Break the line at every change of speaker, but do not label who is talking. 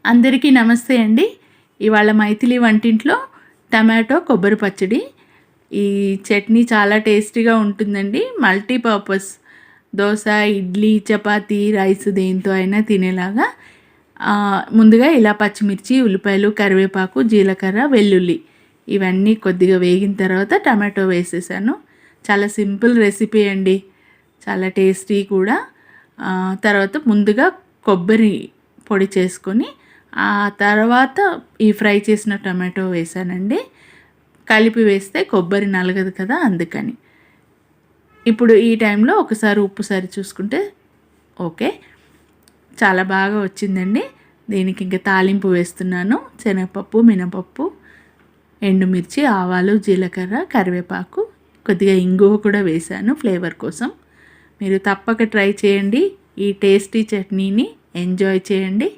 అందరికీ నమస్తే అండి. ఇవాళ మైథిలి వంటింట్లో టమాటో కొబ్బరి పచ్చడి. ఈ చట్నీ చాలా టేస్టీగా ఉంటుందండి. మల్టీపర్పస్ దోస, ఇడ్లీ, చపాతీ, రైస్ దేంతో అయినా తినేలాగా. ముందుగా ఇలా పచ్చిమిర్చి, ఉల్లిపాయలు, కరివేపాకు, జీలకర్ర, వెల్లుల్లి ఇవన్నీ కొద్దిగా వేగిన తర్వాత టమాటో వేసేసాను. చాలా సింపుల్ రెసిపీ అండి, చాలా టేస్టీ కూడా. తర్వాత ముందుగా కొబ్బరి పొడి చేసుకొని ఆ తర్వాత ఈ ఫ్రై చేసిన టమాటో వేసానండి. కలిపి వేస్తే కొబ్బరి నలగదు కదా, అందుకని. ఇప్పుడు ఈ టైంలో ఒకసారి ఉప్పు సరి చూసుకుంటే ఓకే, చాలా బాగా వచ్చిందండి. దీనికి ఇంకా తాలింపు వేస్తున్నాను. శనగపప్పు, మినపప్పు, ఎండుమిర్చి, ఆవాలు, జీలకర్ర, కరివేపాకు, కొద్దిగా ఇంగువ కూడా వేశాను ఫ్లేవర్ కోసం. మీరు తప్పక ట్రై చేయండి. ఈ టేస్టీ చట్నీని ఎంజాయ్ చేయండి.